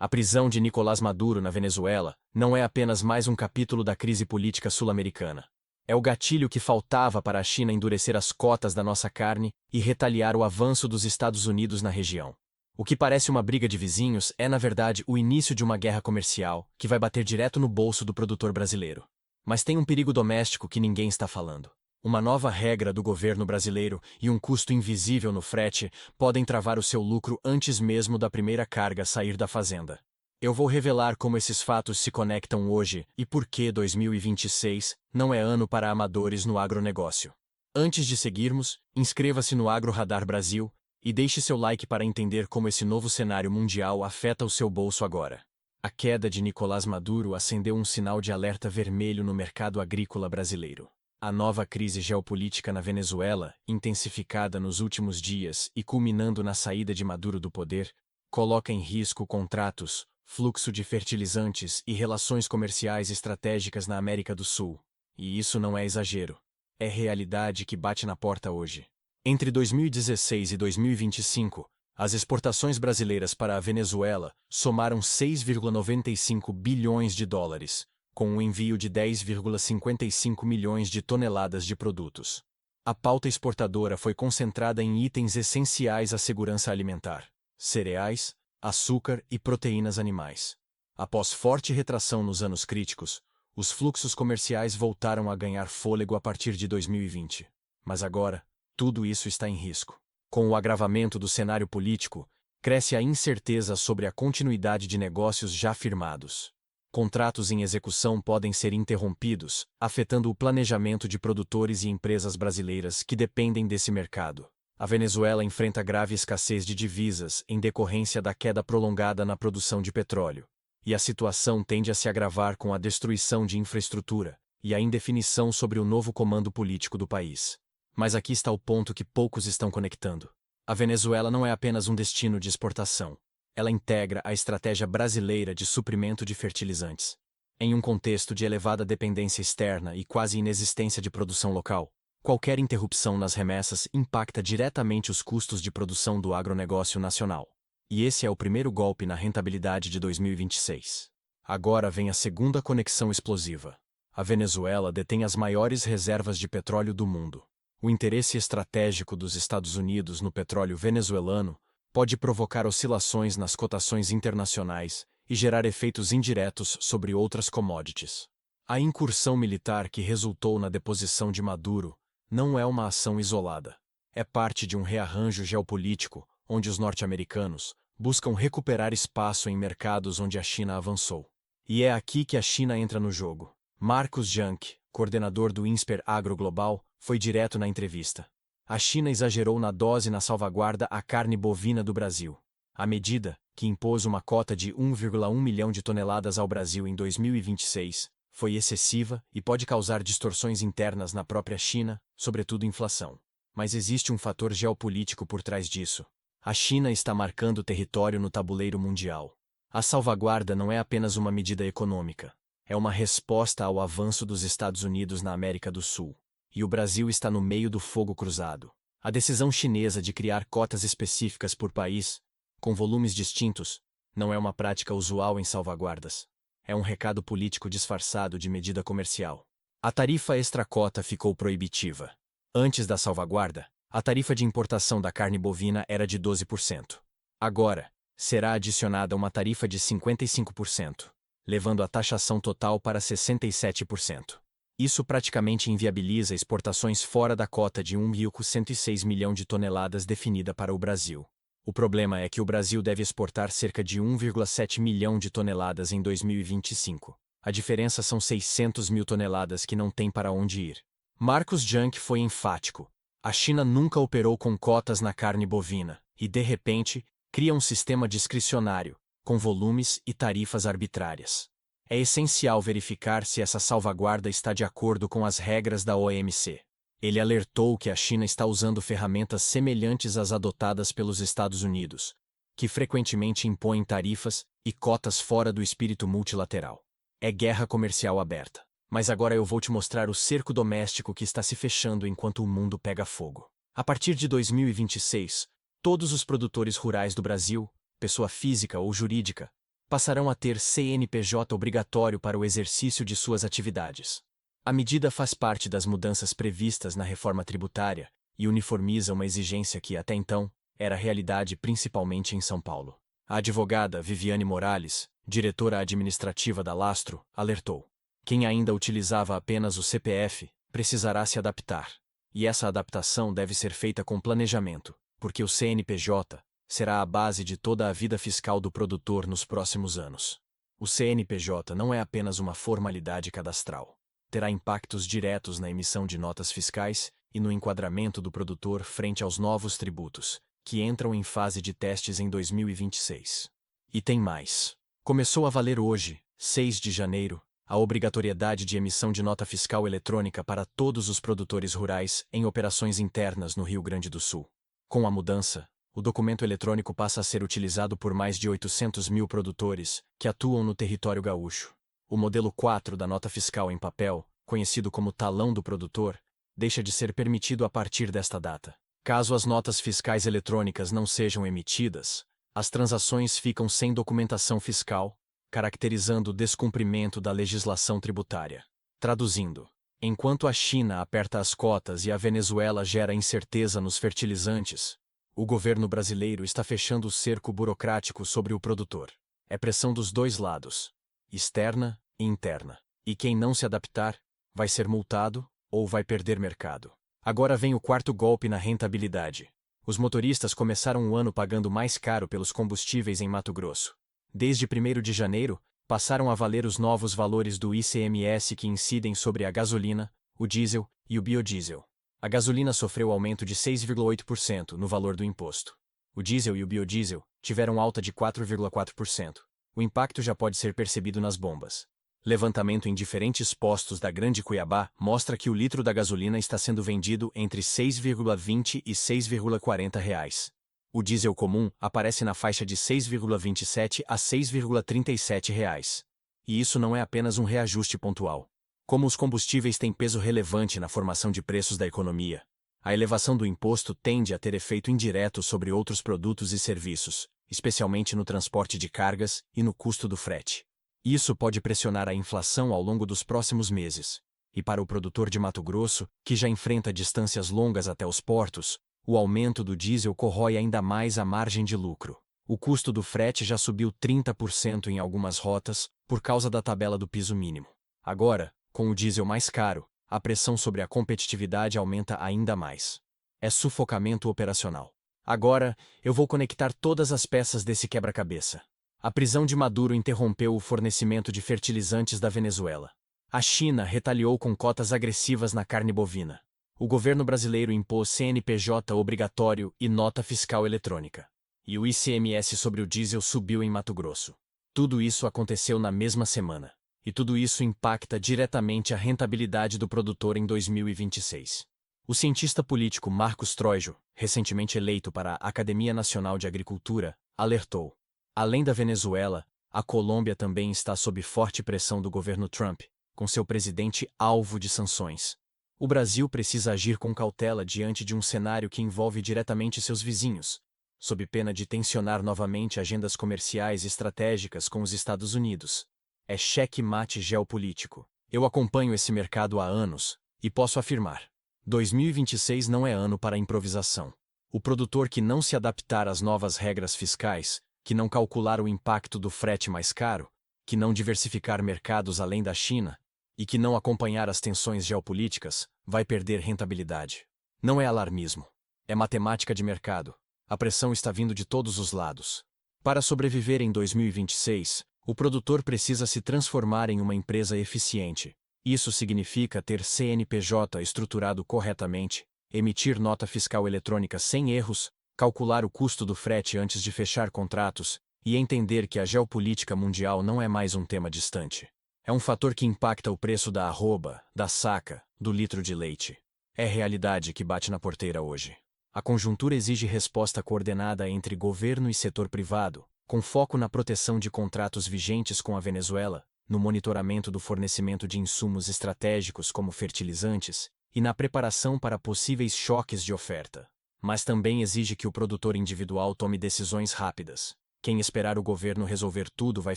A prisão de Nicolás Maduro na Venezuela não é apenas mais um capítulo da crise política sul-americana. É o gatilho que faltava para a China endurecer as cotas da nossa carne e retaliar o avanço dos Estados Unidos na região. O que parece uma briga de vizinhos é, na verdade, o início de uma guerra comercial que vai bater direto no bolso do produtor brasileiro. Mas tem um perigo doméstico que ninguém está falando. Uma nova regra do governo brasileiro e um custo invisível no frete podem travar o seu lucro antes mesmo da primeira carga sair da fazenda. Eu vou revelar como esses fatos se conectam hoje e por que 2026 não é ano para amadores no agronegócio. Antes de seguirmos, inscreva-se no Agro Radar Brasil e deixe seu like para entender como esse novo cenário mundial afeta o seu bolso agora. A queda de Nicolás Maduro acendeu um sinal de alerta vermelho no mercado agrícola brasileiro. A nova crise geopolítica na Venezuela, intensificada nos últimos dias e culminando na saída de Maduro do poder, coloca em risco contratos, fluxo de fertilizantes e relações comerciais estratégicas na América do Sul. E isso não é exagero. É realidade que bate na porta hoje. Entre 2016 e 2025, as exportações brasileiras para a Venezuela somaram 6,95 bilhões de dólares, com um envio de 10,55 milhões de toneladas de produtos. A pauta exportadora foi concentrada em itens essenciais à segurança alimentar: cereais, açúcar e proteínas animais. Após forte retração nos anos críticos, os fluxos comerciais voltaram a ganhar fôlego a partir de 2020. Mas agora, tudo isso está em risco. Com o agravamento do cenário político, cresce a incerteza sobre a continuidade de negócios já firmados. Contratos em execução podem ser interrompidos, afetando o planejamento de produtores e empresas brasileiras que dependem desse mercado. A Venezuela enfrenta grave escassez de divisas em decorrência da queda prolongada na produção de petróleo. E a situação tende a se agravar com a destruição de infraestrutura e a indefinição sobre o novo comando político do país. Mas aqui está o ponto que poucos estão conectando. A Venezuela não é apenas um destino de exportação. Ela integra a estratégia brasileira de suprimento de fertilizantes. Em um contexto de elevada dependência externa e quase inexistência de produção local, qualquer interrupção nas remessas impacta diretamente os custos de produção do agronegócio nacional. E esse é o primeiro golpe na rentabilidade de 2026. Agora vem a segunda conexão explosiva. A Venezuela detém as maiores reservas de petróleo do mundo. O interesse estratégico dos Estados Unidos no petróleo venezuelano pode provocar oscilações nas cotações internacionais e gerar efeitos indiretos sobre outras commodities. A incursão militar que resultou na deposição de Maduro não é uma ação isolada. É parte de um rearranjo geopolítico onde os norte-americanos buscam recuperar espaço em mercados onde a China avançou. E é aqui que a China entra no jogo. Marcos Junk, coordenador do INSPER Agro Global, foi direto na entrevista. A China exagerou na dose na salvaguarda à carne bovina do Brasil. A medida, que impôs uma cota de 1,1 milhão de toneladas ao Brasil em 2026, foi excessiva e pode causar distorções internas na própria China, sobretudo inflação. Mas existe um fator geopolítico por trás disso. A China está marcando território no tabuleiro mundial. A salvaguarda não é apenas uma medida econômica. É uma resposta ao avanço dos Estados Unidos na América do Sul. E o Brasil está no meio do fogo cruzado. A decisão chinesa de criar cotas específicas por país, com volumes distintos, não é uma prática usual em salvaguardas. É um recado político disfarçado de medida comercial. A tarifa extracota ficou proibitiva. Antes da salvaguarda, a tarifa de importação da carne bovina era de 12%. Agora, será adicionada uma tarifa de 55%, levando a taxação total para 67%. Isso praticamente inviabiliza exportações fora da cota de 1,106 milhão de toneladas definida para o Brasil. O problema é que o Brasil deve exportar cerca de 1,7 milhão de toneladas em 2025. A diferença são 600 mil toneladas que não tem para onde ir. Marcos Junk foi enfático. A China nunca operou com cotas na carne bovina e, de repente, cria um sistema discricionário, com volumes e tarifas arbitrárias. É essencial verificar se essa salvaguarda está de acordo com as regras da OMC. Ele alertou que a China está usando ferramentas semelhantes às adotadas pelos Estados Unidos, que frequentemente impõem tarifas e cotas fora do espírito multilateral. É guerra comercial aberta. Mas agora eu vou te mostrar o cerco doméstico que está se fechando enquanto o mundo pega fogo. A partir de 2026, todos os produtores rurais do Brasil, pessoa física ou jurídica, passarão a ter CNPJ obrigatório para o exercício de suas atividades. A medida faz parte das mudanças previstas na reforma tributária e uniformiza uma exigência que, até então, era realidade principalmente em São Paulo. A advogada Viviane Morales, diretora administrativa da Lastro, alertou: quem ainda utilizava apenas o CPF precisará se adaptar. E essa adaptação deve ser feita com planejamento, porque o CNPJ será a base de toda a vida fiscal do produtor nos próximos anos. O CNPJ não é apenas uma formalidade cadastral. Terá impactos diretos na emissão de notas fiscais e no enquadramento do produtor frente aos novos tributos, que entram em fase de testes em 2026. E tem mais. Começou a valer hoje, 6 de janeiro, a obrigatoriedade de emissão de nota fiscal eletrônica para todos os produtores rurais em operações internas no Rio Grande do Sul. Com a mudança, o documento eletrônico passa a ser utilizado por mais de 800 mil produtores que atuam no território gaúcho. O modelo 4 da nota fiscal em papel, conhecido como talão do produtor, deixa de ser permitido a partir desta data. Caso as notas fiscais eletrônicas não sejam emitidas, as transações ficam sem documentação fiscal, caracterizando o descumprimento da legislação tributária. Traduzindo, enquanto a China aperta as cotas e a Venezuela gera incerteza nos fertilizantes, o governo brasileiro está fechando o cerco burocrático sobre o produtor. É pressão dos dois lados, externa e interna. E quem não se adaptar, vai ser multado ou vai perder mercado. Agora vem o quarto golpe na rentabilidade. Os motoristas começaram o ano pagando mais caro pelos combustíveis em Mato Grosso. Desde 1º de janeiro, passaram a valer os novos valores do ICMS que incidem sobre a gasolina, o diesel e o biodiesel. A gasolina sofreu aumento de 6,8% no valor do imposto. O diesel e o biodiesel tiveram alta de 4,4%. O impacto já pode ser percebido nas bombas. Levantamento em diferentes postos da Grande Cuiabá mostra que o litro da gasolina está sendo vendido entre R$ 6,20 e R$ 6,40 reais. O diesel comum aparece na faixa de R$ 6,27 a R$ 6,37 reais. E isso não é apenas um reajuste pontual. Como os combustíveis têm peso relevante na formação de preços da economia, a elevação do imposto tende a ter efeito indireto sobre outros produtos e serviços, especialmente no transporte de cargas e no custo do frete. Isso pode pressionar a inflação ao longo dos próximos meses. E para o produtor de Mato Grosso, que já enfrenta distâncias longas até os portos, o aumento do diesel corrói ainda mais a margem de lucro. O custo do frete já subiu 30% em algumas rotas, por causa da tabela do piso mínimo. Agora, com o diesel mais caro, a pressão sobre a competitividade aumenta ainda mais. É sufocamento operacional. Agora, eu vou conectar todas as peças desse quebra-cabeça. A prisão de Maduro interrompeu o fornecimento de fertilizantes da Venezuela. A China retaliou com cotas agressivas na carne bovina. O governo brasileiro impôs CNPJ obrigatório e nota fiscal eletrônica. E o ICMS sobre o diesel subiu em Mato Grosso. Tudo isso aconteceu na mesma semana. E tudo isso impacta diretamente a rentabilidade do produtor em 2026. O cientista político Marcos Troijo, recentemente eleito para a Academia Nacional de Agricultura, alertou: além da Venezuela, a Colômbia também está sob forte pressão do governo Trump, com seu presidente alvo de sanções. O Brasil precisa agir com cautela diante de um cenário que envolve diretamente seus vizinhos, sob pena de tensionar novamente agendas comerciais estratégicas com os Estados Unidos. É cheque-mate geopolítico. Eu acompanho esse mercado há anos, e posso afirmar: 2026 não é ano para improvisação. O produtor que não se adaptar às novas regras fiscais, que não calcular o impacto do frete mais caro, que não diversificar mercados além da China, e que não acompanhar as tensões geopolíticas, vai perder rentabilidade. Não é alarmismo. É matemática de mercado. A pressão está vindo de todos os lados. Para sobreviver em 2026, o produtor precisa se transformar em uma empresa eficiente. Isso significa ter CNPJ estruturado corretamente, emitir nota fiscal eletrônica sem erros, calcular o custo do frete antes de fechar contratos e entender que a geopolítica mundial não é mais um tema distante. É um fator que impacta o preço da arroba, da saca, do litro de leite. É realidade que bate na porteira hoje. A conjuntura exige resposta coordenada entre governo e setor privado, com foco na proteção de contratos vigentes com a Venezuela, no monitoramento do fornecimento de insumos estratégicos como fertilizantes e na preparação para possíveis choques de oferta. Mas também exige que o produtor individual tome decisões rápidas. Quem esperar o governo resolver tudo vai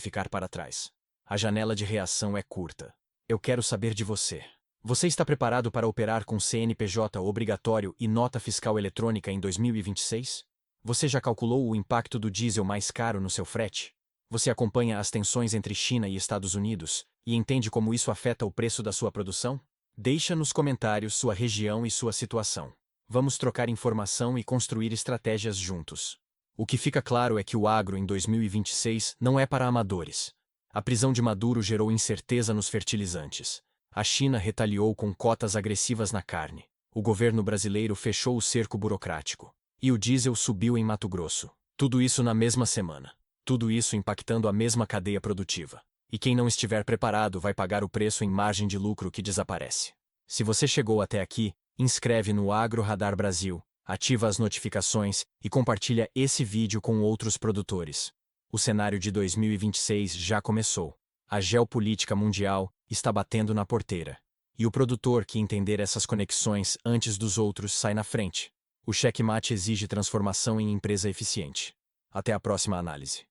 ficar para trás. A janela de reação é curta. Eu quero saber de você. Você está preparado para operar com CNPJ obrigatório e nota fiscal eletrônica em 2026? Você já calculou o impacto do diesel mais caro no seu frete? Você acompanha as tensões entre China e Estados Unidos e entende como isso afeta o preço da sua produção? Deixa nos comentários sua região e sua situação. Vamos trocar informação e construir estratégias juntos. O que fica claro é que o agro em 2026 não é para amadores. A prisão de Maduro gerou incerteza nos fertilizantes. A China retaliou com cotas agressivas na carne. O governo brasileiro fechou o cerco burocrático. E o diesel subiu em Mato Grosso. Tudo isso na mesma semana. Tudo isso impactando a mesma cadeia produtiva. E quem não estiver preparado vai pagar o preço em margem de lucro que desaparece. Se você chegou até aqui, inscreve no Agro Radar Brasil, ativa as notificações e compartilha esse vídeo com outros produtores. O cenário de 2026 já começou. A geopolítica mundial está batendo na porteira. E o produtor que entender essas conexões antes dos outros sai na frente. O checkmate exige transformação em empresa eficiente. Até a próxima análise.